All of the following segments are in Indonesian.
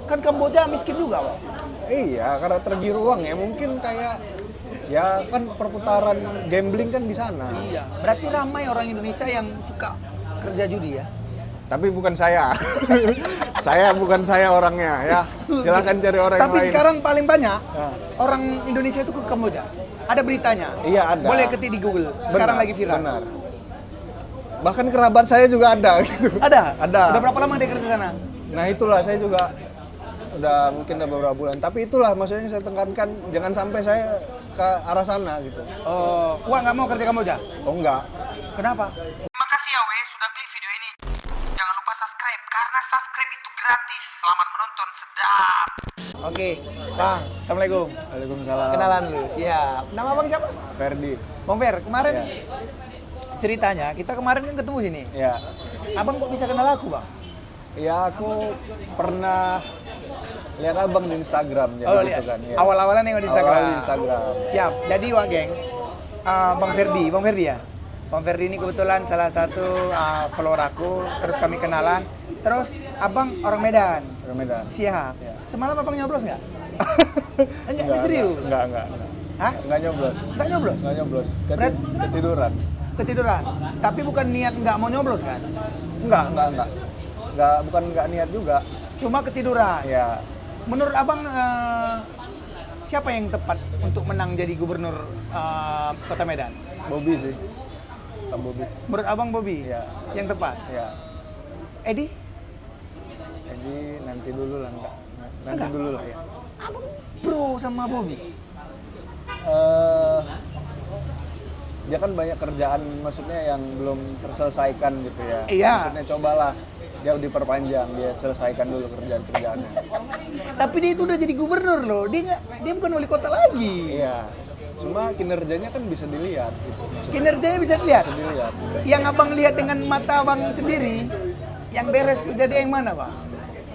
Kan Kamboja miskin juga, Bang. Iya, karena tergiur uang ya. Mungkin kayak ya kan perputaran gambling kan di sana. Iya. Berarti ramai orang Indonesia yang suka kerja judi ya? Tapi bukan saya. bukan saya orangnya ya. Silakan cari orang yang Tapi lain. sekarang paling banyak Ya. orang Indonesia itu ke Kamboja. Ada beritanya. Iya, ada. Boleh ketik di Google. Sekarang Benar, lagi viral. Benar. Bahkan kerabat saya juga ada gitu. Ada? Ada. Udah berapa lama dia kerja di sana? Nah, itulah saya juga mungkin udah beberapa bulan. Tapi itulah maksudnya saya tekankan jangan sampai saya ke arah sana gitu. Oh, Wah nggak mau kerja Kamboja? Oh enggak. Kenapa? Terima kasih ya Wei sudah klik video ini. Jangan lupa subscribe karena subscribe itu gratis. Selamat menonton, sedap. Oke, Bang. Assalamualaikum. Waalaikumsalam. Kenalan dulu. Siap. Nama Bang siapa? Ferdi. Bang Fer. Kemarin Ya. ceritanya kita kemarin kan ketemu sini. Ya. Abang kok bisa kenal aku, Bang? Ya aku pernah lihat abang di Instagram jadi Oh, gitu lihat. kan. Ya. Awal-awalan nengok di Instagram. Awal di Instagram. Siap. Jadi wah geng, Bang Ferdi ya. Bang Ferdi ini kebetulan salah satu follower aku. Terus kami kenalan. Terus abang orang Medan. Orang Medan. Siap. Ya. Semalam abang nyoblos nggak? Enggak, serius? Enggak. Hah? Enggak nyoblos. Nggak nyoblos? Enggak nyoblos. Ketiduran? Ketiduran. Tapi bukan niat nggak mau nyoblos kan? Enggak. Bukan enggak niat juga. Cuma ketiduran. Ya. Menurut abang siapa yang tepat untuk menang jadi gubernur Kota Medan? Bobby sih. Pak Bobby. Menurut abang Bobby? Ya. Yang tepat? Ya. Edi? Jadi nanti dulu lah enggak. Nanti Enggak? dulu lah ya. Abang pro sama Bobby? Dia kan banyak kerjaan maksudnya yang belum terselesaikan gitu ya. Iya. Maksudnya cobalah dia diperpanjang, dia selesaikan dulu kerjaan-kerjaannya. Tapi dia itu udah jadi gubernur loh. Dia bukan wali kota lagi. Iya. Cuma kinerjanya kan bisa dilihat gitu. Kinerjanya bisa dilihat. Bisa dilihat. Yang abang lihat dengan mata abang sendiri, yang beres kerja dia yang mana, Pak?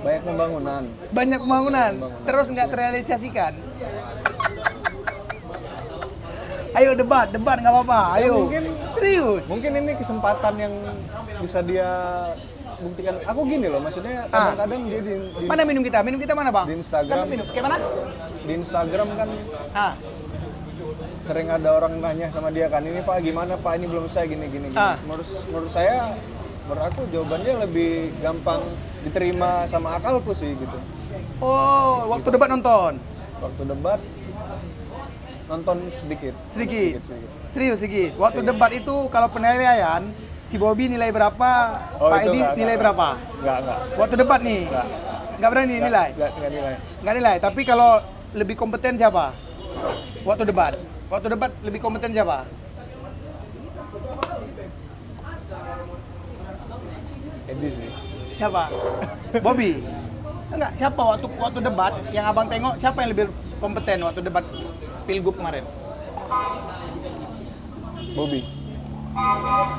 Banyak pembangunan. Banyak pembangunan, Pembangunan. terus nggak terrealisasikan. Ayo debat nggak apa-apa. Ayo. Serius. Mungkin ini kesempatan yang bisa dia buktikan. Aku gini loh, maksudnya kadang-kadang dia di Mana minum kita? Minum kita mana, Bang? Di Instagram. Sampai minum. Kayak mana? di Instagram kan Ah, sering ada orang nanya sama dia kan, ini Pak gimana Pak, ini belum saya gini. Menurut saya, menurut aku jawabannya lebih gampang diterima sama akalku sih gitu. oh, waktu debat nonton. Waktu debat nonton sedikit. Sedikit. Serius sedikit. Waktu debat itu kalau penilaian si Bobby nilai berapa, Oh, Pak itu Edi enggak. nilai berapa? Enggak. Waktu debat nih. Nggak berani nilai. Enggak nilai. Nggak nilai. Tapi kalau lebih kompeten siapa? Waktu debat. Waktu debat lebih kompeten siapa? Edi sih. Siapa? Bobby. Enggak, siapa waktu debat yang abang tengok siapa yang lebih kompeten waktu debat Pilgub kemarin? Bobby.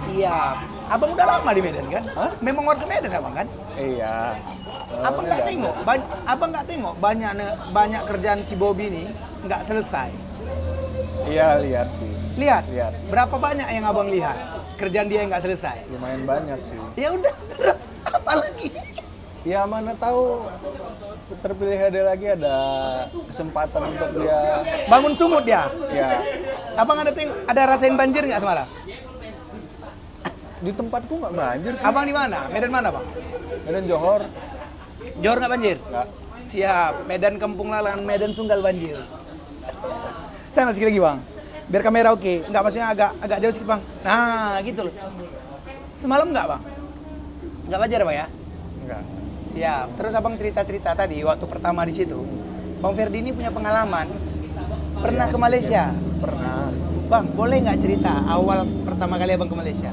Siap. Abang udah lama di Medan kan? Hah? Memang warga Medan abang kan? Iya. Abang nggak tengok, abang nggak tengok banyak kerjaan si Bobby ini nggak selesai. Iya, lihat sih. Lihat. Lihat. Berapa banyak yang abang lihat kerjaan dia yang nggak selesai? Lumayan banyak sih. Ya udah terus apa lagi? Ya mana tahu terpilih ada kesempatan untuk dia. Bangun sumut dia. Ya, Abang ada rasain banjir nggak semalam? di tempatku nggak banjir sih. Abang di mana? Medan mana, Bang? Medan Johor. Johor nggak banjir? Nggak. Siap. Medan Kampung Lalang, Medan Sunggal banjir. Sana sedikit lagi, Bang. Biar kamera oke. Nggak, maksudnya agak jauh sedikit, Bang. Nah, gitu loh. Semalam nggak, Bang? Nggak banjir, Bang ya? Nggak. Siap. Terus abang cerita-cerita tadi waktu pertama di situ. Bang Ferdi ini punya pengalaman. Pernah ke Malaysia? Pernah. Bang, boleh nggak cerita awal pertama kali abang ke Malaysia?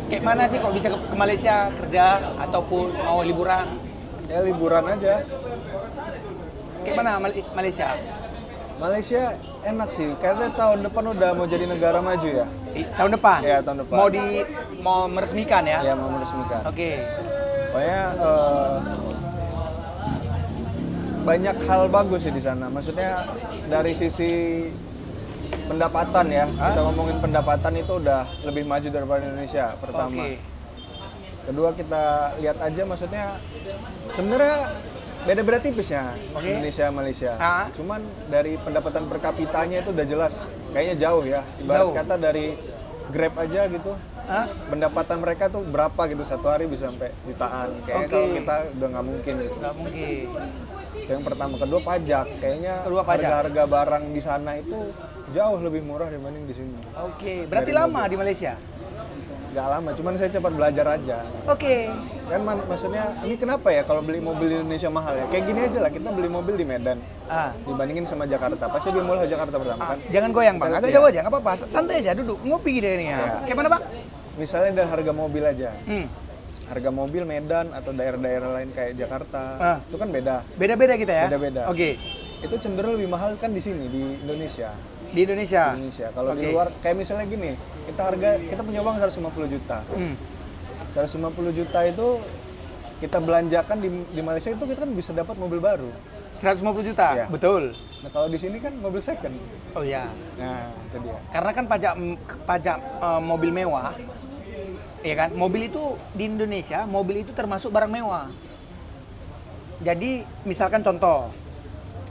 Kayak mana sih kok bisa ke Malaysia kerja ataupun mau liburan? Ya liburan aja. Kayak mana Malaysia? Malaysia enak sih, karena tahun depan udah mau jadi negara maju ya. Tahun depan? Iya, tahun depan. Mau meresmikan ya? Ya mau meresmikan. Oke. Pokoknya banyak hal bagus sih di sana. Maksudnya dari sisi pendapatan ya. Kita ngomongin pendapatan itu udah lebih maju daripada Indonesia pertama. Oke. Kedua kita lihat aja, maksudnya sebenarnya beda-beda tipis ya Indonesia Malaysia. Cuman dari pendapatan per kapitanya itu udah jelas kayaknya jauh ya. Ibarat kata dari Grab aja gitu. Pendapatan mereka tuh berapa gitu satu hari bisa sampai jutaan. Kayaknya kalau kita udah nggak mungkin gitu. Nggak mungkin. Itu yang pertama. Kedua pajak. Kayaknya harga-harga barang di sana itu jauh lebih murah dibanding di sini. Oke, berarti lama di Malaysia? Nggak lama, cuman saya cepat belajar aja. Oke. Kan maksudnya ini kenapa ya kalau beli mobil di Indonesia mahal ya? Kayak gini aja lah, kita beli mobil di Medan dibandingin sama Jakarta. Pasti lebih murah Jakarta pertama kan? Jangan goyang Bang, agak jauh aja, nggak apa-apa. Santai aja, duduk, ngopi deh ini ya. Kayak mana Bang? Misalnya dari harga mobil aja. Harga mobil Medan atau daerah-daerah lain kayak Jakarta, itu kan beda. Beda-beda kita ya? Beda-beda. Oke. Itu cenderung lebih mahal kan di sini, di Indonesia. Di Indonesia? Di Indonesia. Kalau di luar, kayak misalnya gini, kita punya uang 150 juta. 150 juta itu kita belanjakan di Malaysia itu kita kan bisa dapat mobil baru. 150 juta? Ya. Betul. Nah kalau di sini kan mobil second. Oh iya. Nah itu dia. Karena kan pajak mobil mewah, ya kan? Mobil itu di Indonesia, mobil itu termasuk barang mewah. Jadi misalkan contoh,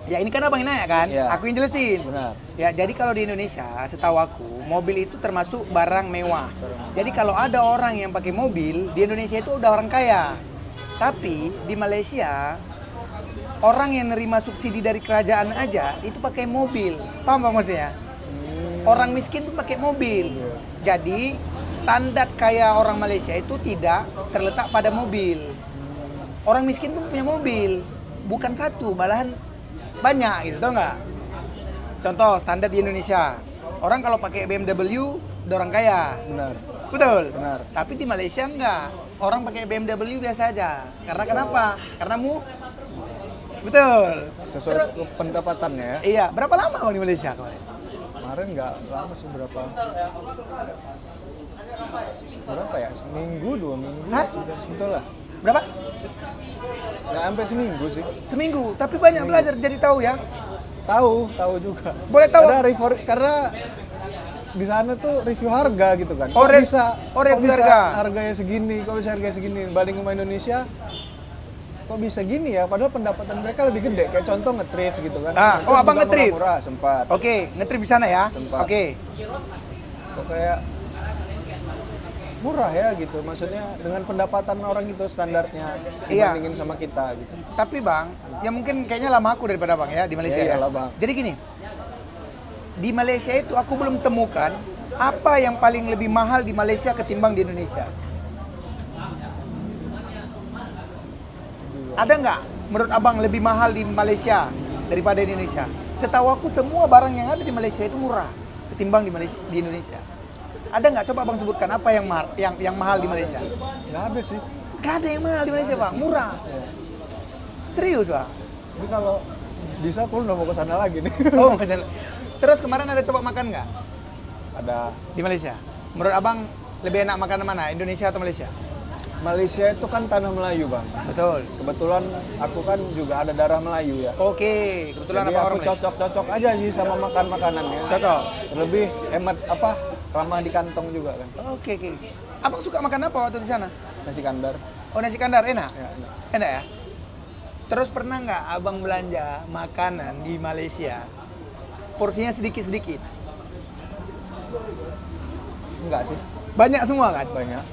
ya ini kan abang yang nanya kan, aku yang jelasin. Benar. Ya jadi kalau di Indonesia, setahu aku, mobil itu termasuk barang mewah. Jadi kalau ada orang yang pakai mobil di Indonesia itu udah orang kaya. Tapi di Malaysia orang yang nerima subsidi dari kerajaan aja itu pakai mobil. Paham Bang maksudnya? Orang miskin pun pakai mobil. Jadi standar kaya orang Malaysia itu tidak terletak pada mobil. Orang miskin pun punya mobil, bukan satu, malahan banyak gitu, tau nggak? Contoh standar di Indonesia, orang kalau pakai BMW udah orang kaya. Benar. Betul. Benar. Tapi di Malaysia enggak, orang pakai BMW biasa aja. Karena kenapa? Karena betul. Sesuai pendapatannya ya. Iya. Berapa lama Bang di Malaysia kemarin? Kemarin nggak lama sih, berapa ya? Seminggu, 2 minggu. Sebetulnya. Berapa? Nggak sampai seminggu sih. Seminggu. Tapi banyak belajar jadi tahu ya. Tahu juga. Boleh tahu? Karena di sana tuh review harga gitu kan. Review harga. Harganya segini, kok bisa harganya segini dibanding sama Indonesia. Kok bisa gini ya? Padahal pendapatan mereka lebih gede. Kayak contoh nge-thrift gitu kan. Abang nge-thrift? Murah, sempat. Oke, nge-thrift di sana ya? Sempat. Oke. Kok kayak murah ya gitu. Maksudnya dengan pendapatan orang itu standarnya dibandingin sama kita gitu. Tapi Bang, ya mungkin kayaknya lama aku daripada Bang ya di Malaysia ya. Iyalah, Bang. Jadi gini, di Malaysia itu aku belum temukan apa yang paling lebih mahal di Malaysia ketimbang di Indonesia. Ada nggak menurut abang lebih mahal di Malaysia daripada di Indonesia? Setahu aku semua barang yang ada di Malaysia itu murah ketimbang di Indonesia. Ada nggak? Coba abang sebutkan apa yang mahal di Malaysia? Nggak ada sih. Nggak ada yang mahal di Malaysia Bang, murah. Serius Bang? Tapi kalau bisa aku udah mau ke sana lagi nih. Oh, mau ke sana. Terus kemarin ada coba makan nggak? Ada. Di Malaysia? Menurut abang lebih enak makan mana? Indonesia atau Malaysia? Malaysia itu kan tanah Melayu Bang. Betul. Kebetulan aku kan juga ada darah Melayu ya. Oke, kebetulan Jadi apa aku orang Melayu? cocok aja sih sama makanannya. Cocok. Lebih hemat ramah di kantong juga kan. Oke. Abang suka makan apa waktu di sana? Nasi kandar. Oh, nasi kandar enak? Ya, enak. Enak ya? Terus pernah nggak abang belanja makanan di Malaysia porsinya sedikit-sedikit? Enggak sih. Banyak semua kan? Banyak.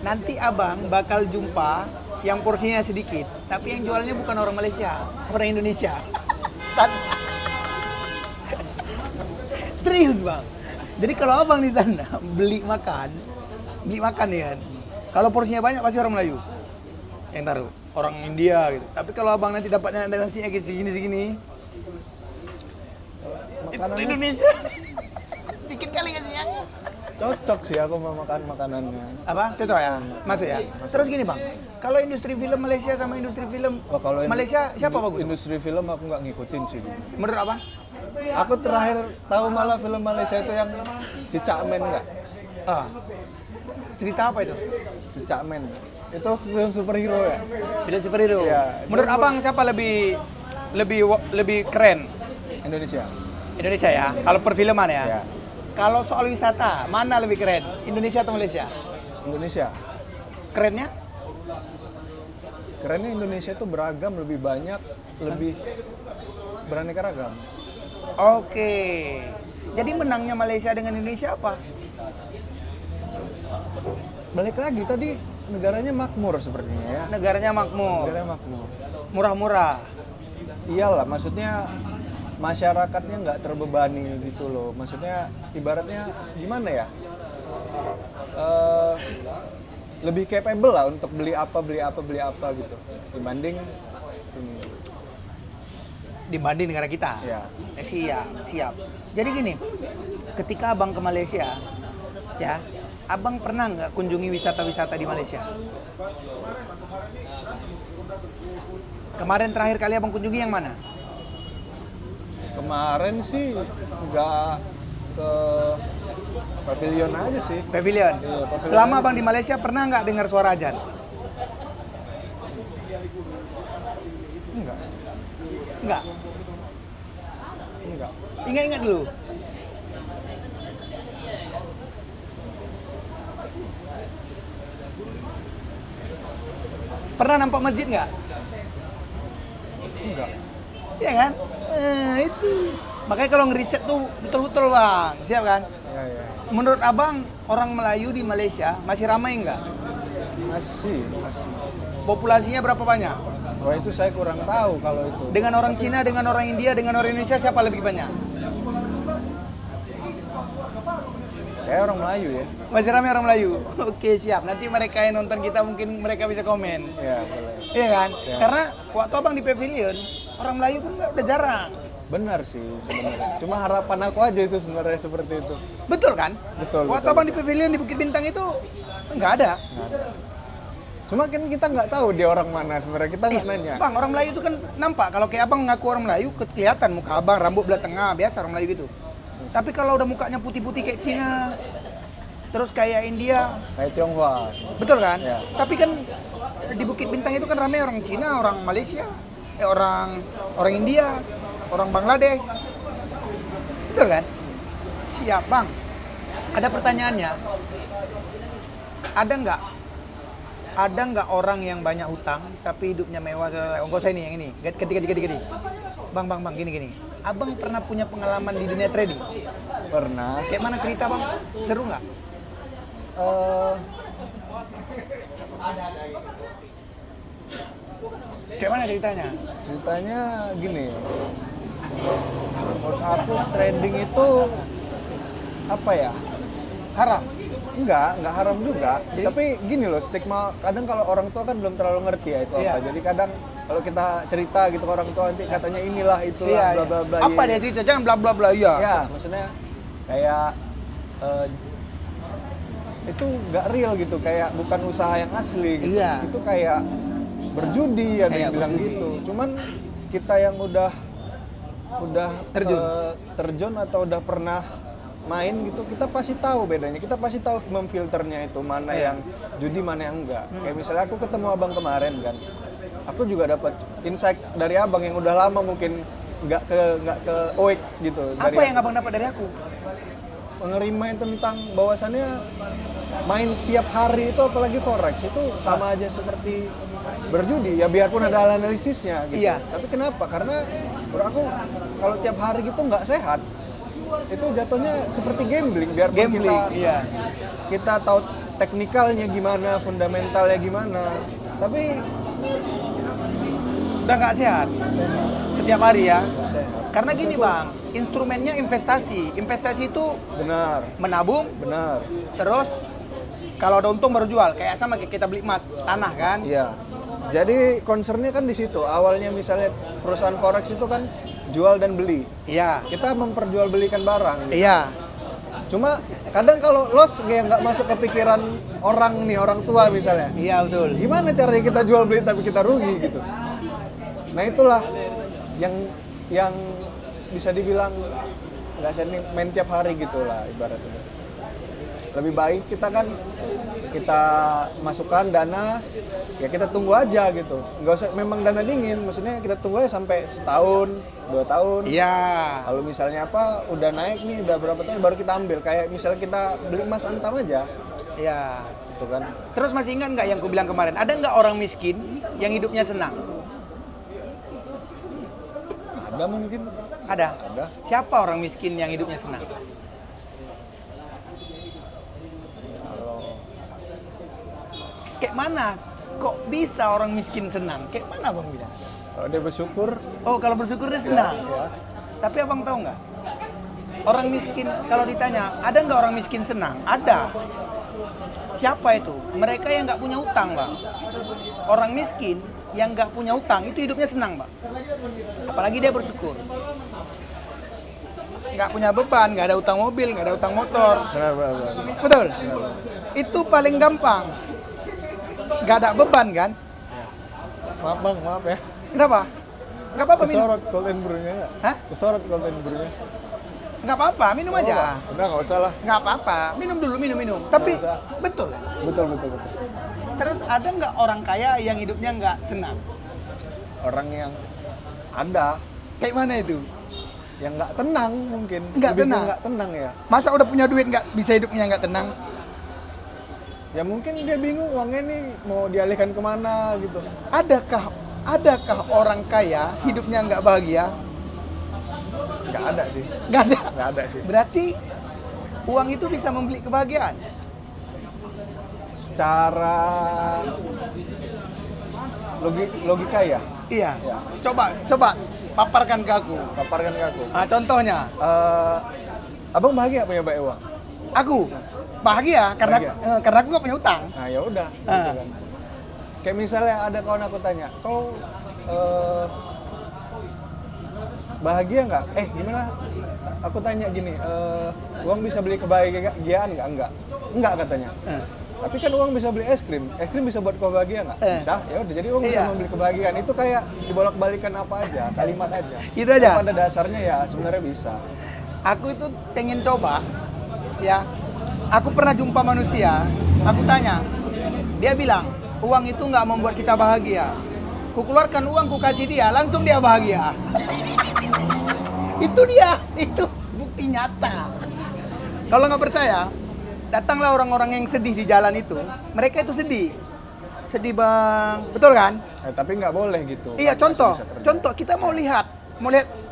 Nanti abang bakal jumpa yang porsinya sedikit, tapi yang jualnya bukan orang Malaysia, orang Indonesia. Serius Bang. Jadi kalau abang di sana beli makan ya kan. Kalau porsinya banyak pasti orang Melayu yang taruh, orang India gitu. Tapi kalau abang nanti dapatnya dengan nasinya kayak segini, Makanannya Indonesia sedikit kali kasihnya. cocok sih aku mau makan makanannya. Apa? Cocok ya? Masuk ya? Terus gini Bang, kalau industri film Malaysia sama industri film Kalau Malaysia siapa bagus? Industri film aku nggak ngikutin sih. Menurut apa? Aku terakhir tahu malah film Malaysia itu yang Cicak Men nggak? Cerita apa itu? Cicak Men. Itu film superhero ya? Film superhero. Iya. Menurut abang siapa lebih keren? Indonesia. Indonesia ya. Kalau perfilman ya. Ya. Kalau soal wisata, mana lebih keren? Indonesia atau Malaysia? Indonesia. Kerennya? Kerennya Indonesia tuh beragam, lebih banyak, lebih beraneka ragam. Oke. Jadi menangnya Malaysia dengan Indonesia apa? Balik lagi tadi negaranya makmur sepertinya ya. Negaranya makmur. Negaranya makmur. Murah-murah. Iyalah, maksudnya masyarakatnya nggak terbebani gitu loh. Maksudnya ibaratnya gimana ya? Lebih capable lah untuk beli apa gitu dibanding sini. Dibanding negara kita. Ya. Siap. Jadi gini, ketika abang ke Malaysia, ya, abang pernah nggak kunjungi wisata-wisata di Malaysia? Kemarin terakhir kali abang kunjungi yang mana? Kemarin sih nggak ke pavilion aja sih. Pavilion. Iya, pavilion Selama aja abang sih. di Malaysia pernah nggak dengar suara azan? Enggak. Nggak. Enggak. Ingat-ingat dulu. Pernah nampak masjid nggak? Enggak. Iya kan? Itu. Makanya kalau ngeriset tuh betul-betul bang, siap kan? Ya, ya. Menurut abang, orang Melayu di Malaysia masih ramai nggak? Masih. Populasinya berapa banyak? Wah, itu saya kurang tahu kalau itu. Dengan orang Cina, dengan orang India, dengan orang Indonesia siapa lebih banyak? Kayak orang Melayu ya. Masih ramai orang Melayu. Oke siap. Nanti mereka yang nonton kita mungkin mereka bisa komen. Ya, boleh. Iya kan? Ya. Karena waktu abang di pavilion, orang Melayu pun udah jarang. Benar sih sebenarnya. Cuma harapan aku aja itu sebenarnya seperti itu. Betul kan? Betul. Waktu betul. abang di pavilion di Bukit Bintang itu nggak ada. Nggak ada sih. Cuma kan kita nggak tahu dia orang mana sebenarnya, kita nggak nanya. Bang, orang Melayu itu kan nampak. Kalau kayak abang ngaku orang Melayu, kelihatan muka abang, rambut belah tengah, biasa orang Melayu gitu. Tapi kalau udah mukanya putih-putih kayak Cina, terus kayak India, Kayak Tionghoa. betul kan? Ya. Tapi kan di Bukit Bintang itu kan ramai orang Cina, orang Malaysia, orang India, orang Bangladesh. Betul kan? Siap, Bang. Ada pertanyaannya. Ada nggak orang yang banyak hutang tapi hidupnya mewah? Enggak usah ini yang ini. Ganti. Bang, gini. Abang pernah punya pengalaman di dunia trading? Pernah. Kayak mana cerita, Bang? Seru nggak? Kayak mana ceritanya? Ceritanya gini. Menurut aku trading itu apa ya? Haram. Enggak haram juga. Jadi? Tapi gini loh, stigma kadang kalau orang tua kan belum terlalu ngerti ya itu Iya. apa. Jadi kadang kalau kita cerita gitu ke orang tua nanti katanya inilah itulah Iya, bla bla bla. Apa iya. dia cerita? Jangan bla bla bla ya. Ya, maksudnya kayak itu nggak real gitu, kayak bukan usaha yang asli gitu. Iya. Itu kayak berjudi ada Kayak yang bilang berjudi. gitu. Cuman kita yang udah terjun atau udah pernah main gitu, kita pasti tahu bedanya. Kita pasti tahu memfilternya itu mana Iya. yang judi mana yang enggak. Kayak misalnya aku ketemu abang kemarin kan, aku juga dapat insight dari abang yang udah lama mungkin nggak ke OIK gitu. Apa yang abang dapat dari aku? Pengerimaan tentang bahwasannya main tiap hari itu apalagi forex itu sama aja seperti berjudi ya, biarpun ada analisisnya gitu. Iya. Tapi kenapa? Karena menurut aku kalau tiap hari gitu nggak sehat. Itu jatuhnya seperti gambling, biarpun Iya. kita tahu teknikalnya gimana, fundamentalnya gimana, tapi Udah nggak sehat sehat, setiap hari ya. nggak sehat. Karena gini Maksudku, Bang, instrumennya investasi. Investasi itu benar, menabung, benar, terus kalau ada untung baru jual. Kayak sama kayak kita beli emas, tanah kan? iya. Jadi concernnya kan di situ. Awalnya misalnya perusahaan forex itu kan jual dan beli. Iya. Kita memperjualbelikan barang. Gitu. Iya. Cuma kadang kalau loss kayak nggak masuk ke pikiran orang nih, orang tua misalnya. Iya betul. Gimana caranya kita jual beli tapi kita rugi gitu. Nah itulah yang bisa dibilang nggak seni main tiap hari gitulah ibaratnya. Lebih baik kita masukkan dana, ya kita tunggu aja gitu. Nggak usah memang dana dingin, maksudnya kita tunggu aja sampai setahun, 2 tahun. Iya. Kalau misalnya apa udah naik nih, udah berapa tahun baru kita ambil. Kayak misalnya kita beli emas Antam aja. Iya. gitu kan. Terus masih ingat nggak yang ku bilang kemarin? Ada nggak orang miskin yang hidupnya senang? Ada mungkin. Ada. Ada. Siapa orang miskin yang hidupnya senang? Kalau Kayak mana? Kok bisa orang miskin senang? Kayak mana Bang bilang? kalau dia bersyukur, Oh, kalau bersyukur dia senang. ya. Tapi abang tahu nggak? Orang miskin, kalau ditanya, ada nggak orang miskin senang? Ada. Siapa itu? Mereka yang nggak punya utang, Bang. Orang miskin yang nggak punya utang, itu hidupnya senang, Bang. Apalagi dia bersyukur. Nggak punya beban, nggak ada utang mobil, nggak ada utang motor. Benar. Betul? Itu paling gampang. Nggak ada beban, kan? Maaf bang, maaf ya. Kenapa? Nggak apa-apa minum. Kesorot golden brew-nya nggak? Hah? Kesorot golden brew-nya. Nggak apa-apa, minum aja. Udah nggak usah lah. Nggak apa-apa, minum dulu, minum. Tapi Nggak usah. betul kan? Betul. Terus ada nggak orang kaya yang hidupnya nggak senang? Orang yang ada, Kayak mana itu? yang nggak tenang mungkin. Nggak Lebih ke tenang. Nggak tenang ya. Masa udah punya duit nggak bisa hidupnya nggak tenang? Ya mungkin dia bingung uangnya nih mau dialihkan kemana gitu. Adakah orang kaya hidupnya nggak bahagia? Nggak ada sih. Nggak ada. Nggak ada sih. Berarti uang itu bisa membeli kebahagiaan. Secara logika ya. Iya. Ya. Coba paparkan ke aku. Paparkan ke aku. Nah, contohnya, Abang bahagia punya banyak uang? aku bahagia karena Bahagia. karena aku nggak punya utang. Nah ya udah, gitu Ah. kan. Kayak misalnya ada kawan aku tanya, kau bahagia nggak? Gimana? Aku tanya gini, uang bisa beli kebahagiaan nggak? Enggak katanya. Tapi kan uang bisa beli es krim bisa buat kau bahagia nggak? Bisa. Ya udah, jadi uang bisa Iya. membeli kebahagiaan. Itu kayak dibolak-balikan apa aja, kalimat aja. Itu aja. Pada dasarnya ya sebenarnya bisa. Aku itu pengen coba, ya. Aku pernah jumpa manusia, aku tanya, dia bilang, uang itu nggak membuat kita bahagia. Ku keluarkan uang, ku kasih dia, langsung dia bahagia. Itu dia, itu bukti nyata. Kalau nggak percaya, datanglah orang-orang yang sedih di jalan itu. Mereka itu sedih. Sedih bang, betul kan? Tapi nggak boleh gitu. Iya, Masih contoh, bisa kerja. contoh kita mau lihat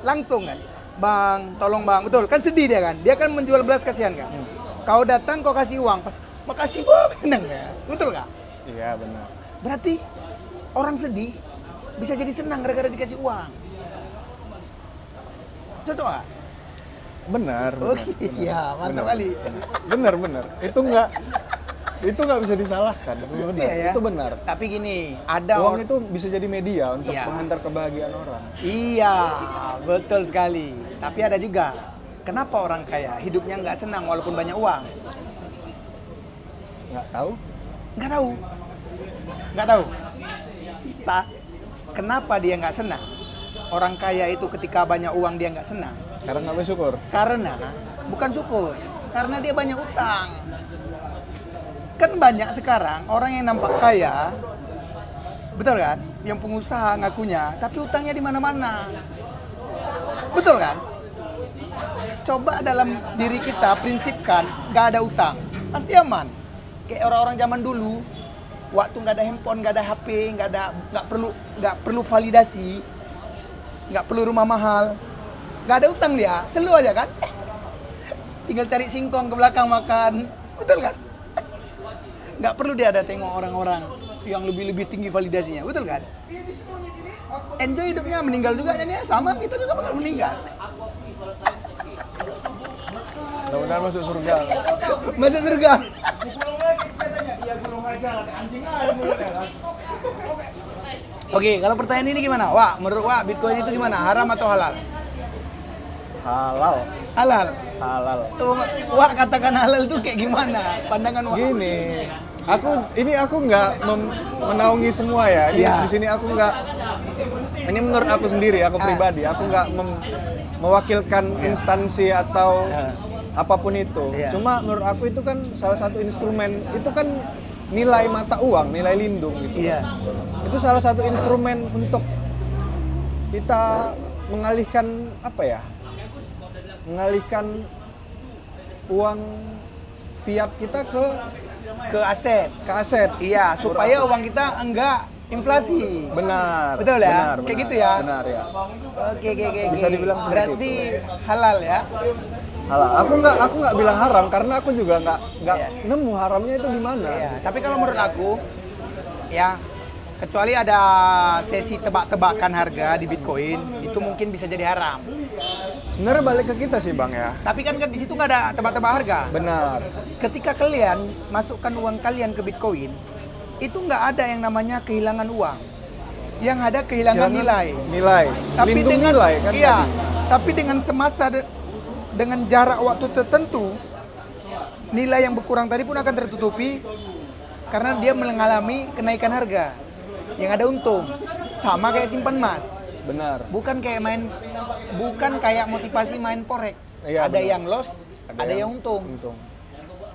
langsung kan, bang, tolong bang, betul kan sedih dia kan, dia kan menjual belas kasihan kan. Kau datang, kau kasih uang, pas makasih bang, seneng ya, betul nggak? Iya benar. Berarti orang sedih bisa jadi senang gara-gara dikasih uang. Cocok nggak? Benar. Oke, siap, mantap kali. Benar. Itu nggak bisa disalahkan. Benar. Iya, ya. Itu benar. Tapi gini, ada Uang itu bisa jadi media untuk Iya. menghantar kebahagiaan orang. Iya, betul sekali. Tapi ada juga, kenapa orang kaya hidupnya nggak senang walaupun banyak uang? Nggak tahu? Nggak tahu. Nggak tahu. Kenapa dia nggak senang? Orang kaya itu ketika banyak uang dia nggak senang. Karena nggak bersyukur. Karena, bukan syukur, karena dia banyak utang. Kan banyak sekarang orang yang nampak kaya, betul kan? Yang pengusaha ngakunya, tapi utangnya di mana-mana. Betul kan? Coba dalam diri kita prinsipkan nggak ada utang, pasti aman. Kayak orang-orang zaman dulu, waktu nggak ada handphone, nggak ada HP, nggak perlu validasi, nggak perlu rumah mahal, nggak ada utang dia, selalu aja kan? Tinggal cari singkong ke belakang makan, betul kan? Nggak perlu dia ada tengok orang-orang yang lebih tinggi validasinya, betul kan? Enjoy hidupnya, meninggal juga ya sama, kita juga bakal meninggal. Mudah-mudahan masuk surga. Masuk surga. Oke, kalau pertanyaan ini gimana? Wah, menurut Wah, Bitcoin itu gimana? Haram atau halal? Halal. Halal. Halal. Wah, katakan halal itu kayak gimana? Pandangan Wah. Gini, aku nggak menaungi semua ya. Iya. Di sini aku nggak. Ini menurut aku sendiri, aku pribadi. Aku nggak mewakilkan instansi atau apapun itu. Iya. Cuma menurut aku itu kan salah satu instrumen. Itu kan nilai mata uang, nilai lindung gitu. Iya. Itu salah satu instrumen untuk kita mengalihkan apa ya? Mengalihkan uang fiat kita ke ke aset. Ke aset. Iya, supaya uang kita enggak inflasi. Benar. Betul ya? Benar, Kayak benar. gitu ya? Benar ya. Oke. Bisa dibilang seperti berarti halal ya? Halal. Aku nggak bilang haram karena aku juga nggak nemu haramnya itu di mana. Iya, tapi kalau menurut aku ya kecuali ada sesi tebak-tebakan harga di Bitcoin, itu mungkin bisa jadi haram. Sebenarnya balik ke kita sih Bang ya. Tapi kan di situ nggak ada tebak-tebak harga. Benar. Ketika kalian masukkan uang kalian ke Bitcoin, itu nggak ada yang namanya kehilangan uang. Yang ada kehilangan nilai. Nilai. Tapi Lindung dengan nilai kan. iya, tadi. tapi dengan semasa dengan jarak waktu tertentu, nilai yang berkurang tadi pun akan tertutupi karena dia mengalami kenaikan harga. Yang ada untung. Sama kayak simpan emas. Benar. Bukan kayak motivasi main forex. Iya, Ada benar. yang loss, ada yang untung.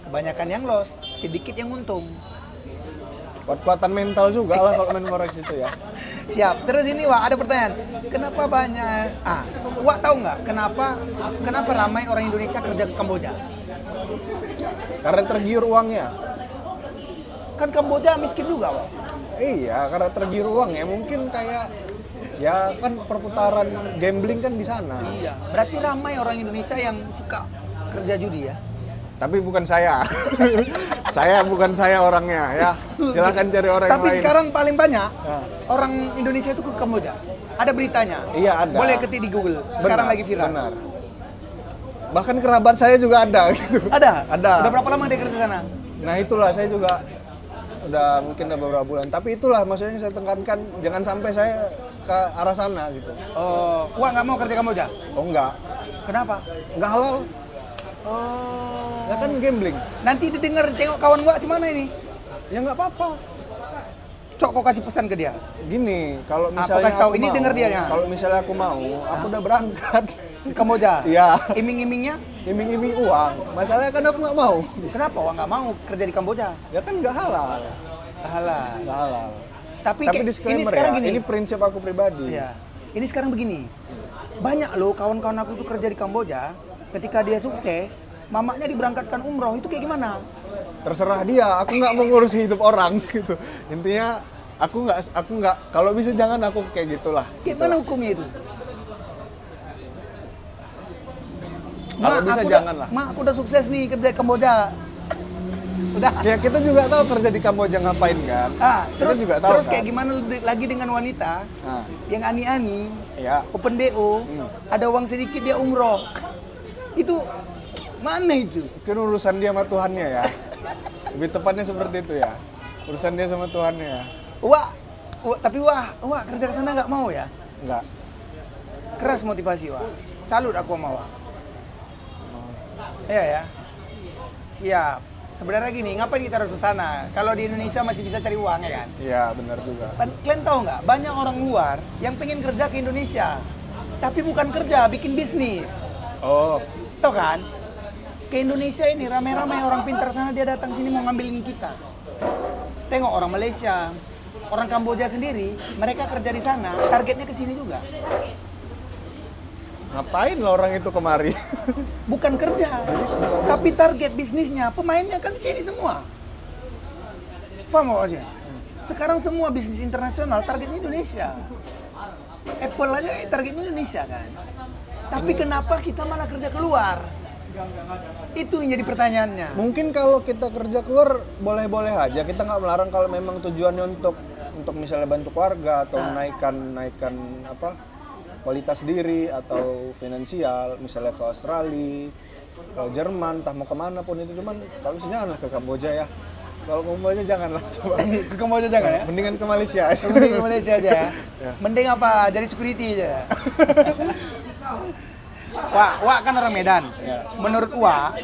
Kebanyakan yang loss, sedikit yang untung. Kuat-kuatan mental juga lah kalau main forex itu ya. Siap. Terus ini Wak, ada pertanyaan. Kenapa banyak Wak tahu nggak kenapa ramai orang Indonesia kerja ke Kamboja? Karena tergiur uangnya. Kan Kamboja miskin juga, Wak. Iya, karena tergiur uang ya. Mungkin kayak ya kan perputaran gambling kan di sana. Iya. Berarti ramai orang Indonesia yang suka kerja judi ya? Tapi bukan saya. bukan saya orangnya ya. Silakan cari orang yang Tapi lain. sekarang paling banyak Ya. orang Indonesia itu ke Kamboja. Ada beritanya. Iya, ada. Boleh ketik di Google. Sekarang lagi viral. Benar. Bahkan kerabat saya juga ada gitu. Ada? Ada. Udah berapa lama dia kerja di sana? Nah, itulah saya juga mungkin udah beberapa bulan. Tapi itulah maksudnya yang saya tekankan, jangan sampai saya ke arah sana gitu. Oh, Wak nggak mau kerja Kamboja? Oh enggak. Kenapa? Enggak halal. Oh. Ya kan gambling. Nanti didengar tengok kawan Wak gimana ini? Ya nggak apa-apa. Cok, kok kasih pesan ke dia. Gini, kalau Aku misalnya kasih tahu, aku ini mau, denger dia ya. Kalau misalnya aku mau, aku udah berangkat. Ke Kamboja? Iya. Iming-imingnya? Iming-iming uang. Masalahnya kan aku nggak mau. Kenapa Wak nggak mau kerja di Kamboja? Ya kan nggak halal. Halal. Nggak halal. Tapi Tapi disclaimer ini sekarang ya, gini. ini prinsip aku pribadi. Iya. Ini sekarang begini. Banyak loh kawan-kawan aku tuh kerja di Kamboja, ketika dia sukses, mamaknya diberangkatkan umroh, itu kayak gimana? Terserah dia, aku nggak mau ngurusi hidup orang gitu. Intinya aku nggak kalau bisa jangan aku kayak gitulah. Gimana hukumnya itu? Kalau bisa jangan lah. Mak, aku udah sukses nih kerja di Kamboja. Udah. Ya kita juga tahu kerja di Kamboja ngapain kan. Terus kita juga tahu terus kan? kayak gimana lagi dengan wanita Nah, yang ani-ani, ya. open BO, ada uang sedikit dia umroh. Itu mana itu? Mungkin urusan dia sama Tuhannya ya. Lebih tepatnya seperti itu ya. Urusan dia sama Tuhannya ya. Tapi kerja ke sana nggak mau ya? Enggak. Keras motivasi Salut aku sama Iya ya. Siap. Sebenarnya gini, ngapain kita harus ke sana? Kalau di Indonesia masih bisa cari uang ya kan? Iya, benar juga. Kalian tahu nggak? Banyak orang luar yang pengen kerja ke Indonesia, tapi bukan kerja, bikin bisnis. Oh, Tahu kan? Ke Indonesia ini ramai-ramai orang pintar sana, dia datang sini mau ngambilin kita. Tengok orang Malaysia, orang Kamboja sendiri, mereka kerja di sana, targetnya ke sini juga. ngapain lah orang itu kemari? Bukan kerja, tapi target bisnisnya, pemainnya kan di sini semua. Paham nggak sih? Sekarang semua bisnis internasional targetnya Indonesia. Apple aja targetnya Indonesia kan. Tapi kenapa kita malah kerja keluar? Itu yang jadi pertanyaannya. Mungkin kalau kita kerja keluar boleh-boleh aja, kita nggak melarang kalau memang tujuannya untuk misalnya bantu keluarga atau naikkan apa kualitas diri atau finansial, misalnya ke Australia, ke Jerman, entah mau kemana pun itu. Cuman kalau bisa janganlah ke Kamboja ya. Kalau ke Kamboja janganlah coba. Ke Kamboja jangan ya? Mendingan ke Malaysia aja. Mending ke Malaysia aja ya? Ya. Mending apa? Jadi security aja. Wak kan orang Medan. Ya. Menurut Wak,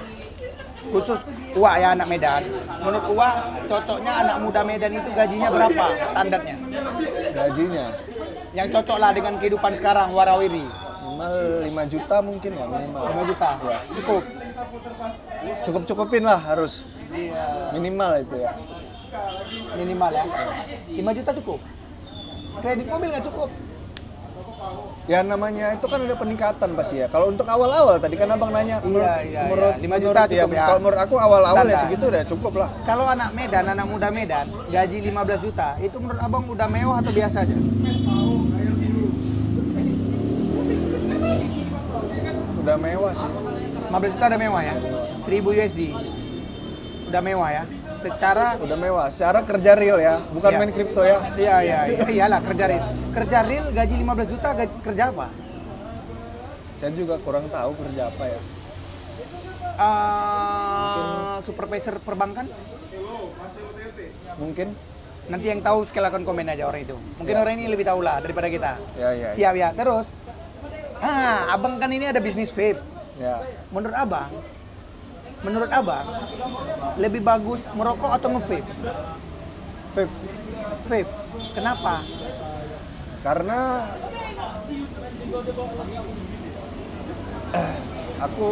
khusus Wak ya anak Medan, menurut Wak cocoknya anak muda Medan itu gajinya berapa standarnya? Gajinya Yang cocok lah dengan kehidupan sekarang, warawiri. minimal 5 juta mungkin ya, minimal. 5 juta? Ya. Cukup? Cukup-cukupin lah harus. Iya. Minimal itu ya. Minimal ya? 5 juta cukup? Kredit mobil nggak cukup? Ya namanya itu kan ada peningkatan pasti ya. Kalau untuk awal-awal tadi kan abang nanya, menurut 5 juta cukup ya. Kalau menurut aku awal-awal ya Standar. segitu udah cukup lah. Kalau anak Medan, anak muda Medan, gaji 15 juta, itu menurut abang udah mewah atau biasa aja? Udah mewah sih. 15 juta udah mewah ya? 1000 USD. Udah mewah ya? Udah mewah. Secara kerja real ya, bukan Iya. main kripto ya. Iyalah kerja real. Kerja real gaji 15 juta kerja apa? Saya juga kurang tahu kerja apa ya. Supervisor perbankan? Mungkin. Nanti yang tahu silakan komen aja orang itu. Mungkin orang ini lebih tahu lah daripada kita. Ya. Siap ya. Terus, abang kan ini ada bisnis vape. Ya. Menurut abang, lebih bagus merokok atau nge-vape? Vape. Vape. Kenapa? Karena aku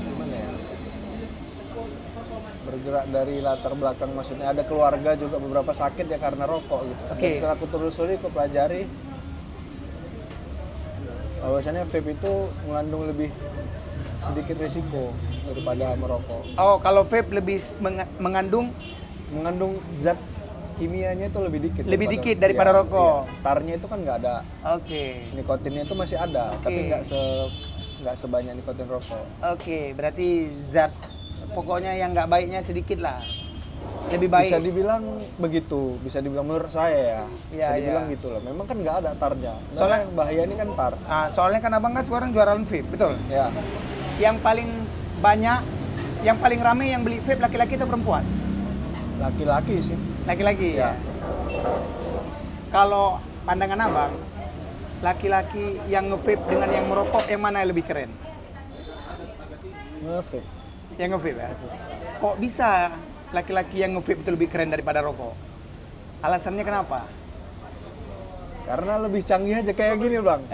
gimana ya? Bergerak dari latar belakang, maksudnya ada keluarga juga beberapa sakit ya karena rokok gitu. Oke. Dan setelah aku telusuri, aku pelajari bahwasannya vape itu mengandung lebih sedikit risiko daripada merokok. Oh, kalau vape lebih mengandung Zat kimianya itu lebih dikit. daripada rokok. Iya. Tarnya itu kan nggak ada. Oke. Nikotinnya itu masih ada, Oke. tapi nggak sebanyak nikotin rokok. Oke, berarti zat pokoknya yang nggak baiknya sedikit lah. Lebih baik. Bisa dibilang begitu, bisa dibilang menurut saya ya. Iya, Bisa dibilang iya. gitu lah. Memang kan nggak ada tarnya. Soalnya- Soalnya yang bahaya ini kan tar. Soalnya kan abang kan sekarang jualan vape, betul? Ya, Yang paling banyak, yang paling rame yang beli vape laki-laki atau perempuan? laki-laki sih. Laki-laki Ya. ya. Kalau pandangan abang, laki-laki yang nge-vape dengan yang merokok, yang mana yang lebih keren? Nge-vape. Yang nge-vape ya? Kok bisa laki-laki yang nge-vape itu lebih keren daripada rokok? Alasannya kenapa? Karena lebih canggih aja kayak gini, Bang.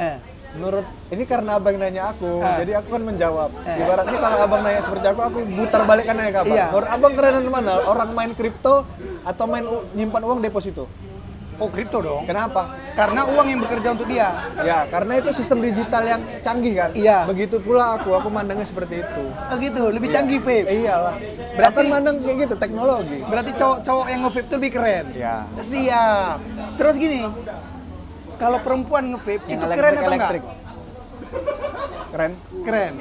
Menurut ini karena abang nanya aku, jadi aku kan menjawab. Ibaratnya kalau abang nanya seperti aku putar balik kan nanya ke abang. Iya. Menurut abang kerenan mana? Orang main kripto atau main nyimpan uang deposito? Oh, kripto dong. Kenapa? Karena uang yang bekerja untuk dia. Ya, karena itu sistem digital yang canggih kan. Iya. Begitu pula aku mandangnya seperti itu. Oh gitu, lebih canggih vape. Iyalah. Berarti- Berarti mandang kayak gitu teknologi. Berarti cowok-cowok yang nge-vape itu lebih keren. Ya. Siap. Terus gini, kalau perempuan nge-vape itu Yang keren atau elektrik. enggak? Keren. Keren.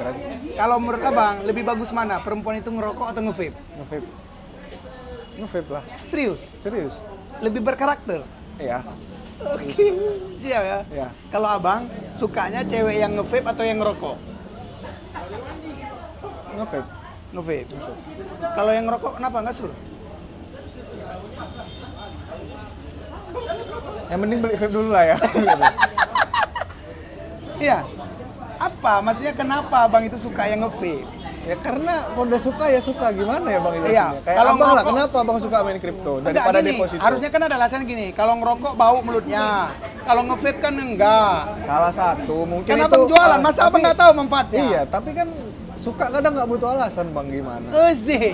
Kalau menurut abang, lebih bagus mana? Perempuan itu ngerokok atau nge-vape? Nge-vape. Nge-vape lah. Serius? Serius. Lebih berkarakter? Iya. Oke. Siap ya? Iya. Kalau abang, sukanya cewek yang nge-vape atau yang ngerokok? Nge-vape. Nge-vape. Kalau yang ngerokok, kenapa nggak suruh? Yang mending beli vape dulu lah ya. Iya. Apa? Maksudnya kenapa abang itu suka yang nge-vape? Ya karena kalau udah suka ya suka, gimana ya Bang Iya. jelasinnya? Kayak Kalau abang lah, ngerokok- kenapa abang suka main kripto Enggak, daripada gini, deposito? harusnya kan ada alasan gini, kalau ngerokok bau mulutnya, kalau nge-vape kan enggak. Salah satu mungkin Kan itu. abang jualan, masa abang tapi- nggak tahu manfaatnya? Iya, tapi kan suka kadang nggak butuh alasan Bang, gimana? Sih.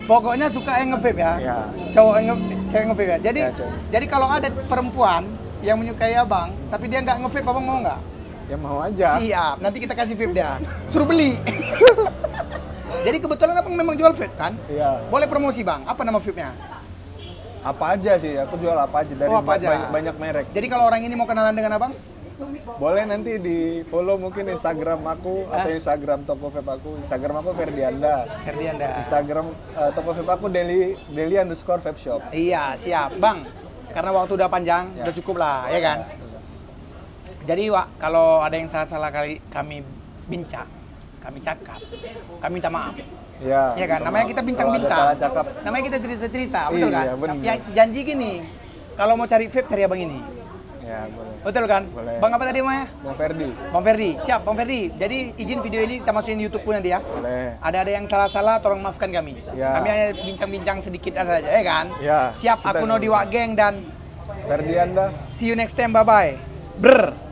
Pokoknya suka yang nge-vape ya. Iya. Cowok yang cewek nge-vape ya. Jadi Ya, cewek. jadi kalau ada perempuan yang menyukai abang, tapi dia nggak nge-vape, abang mau nggak? Ya mau aja. Siap. Nanti kita kasih vape dia. Suruh beli. Jadi kebetulan abang memang jual vape kan? Iya. Boleh promosi bang. Apa nama vape-nya? Apa aja sih, aku jual apa aja dari Oh, apa aja? banyak merek. Jadi kalau orang ini mau kenalan dengan abang, Boleh nanti di follow mungkin Instagram aku atau Instagram toko vape aku. Instagram aku Ferdianda. Ferdianda. Instagram toko vape aku Deli_vape shop. Iya, siap. Bang, karena waktu udah panjang, Ya. udah cukup lah, ya kan? Jadi, Wak, kalau ada yang salah-salah kali kami bincang, kami cakap, kami minta maaf. Ya. Iya kan? Namanya kita Kalau ada bincang-bincang. salah cakap. Namanya kita cerita-cerita, betul Iya, kan? bener. Ya, janji gini, kalau mau cari vape, cari abang ini. Ya, boleh. Betul kan? Boleh. Bang apa tadi namanya? Bang Ferdi. Bang Ferdi. Siap, Bang Ferdi. Jadi izin video ini kita masukin YouTube pun nanti ya. Boleh. Ada yang salah-salah, tolong maafkan kami. Ya. Kami hanya bincang-bincang sedikit saja, ya kan? Ya. Siap, Kita aku Nodi Wak Geng dan Ferdianda. see you next time, bye-bye. Brr.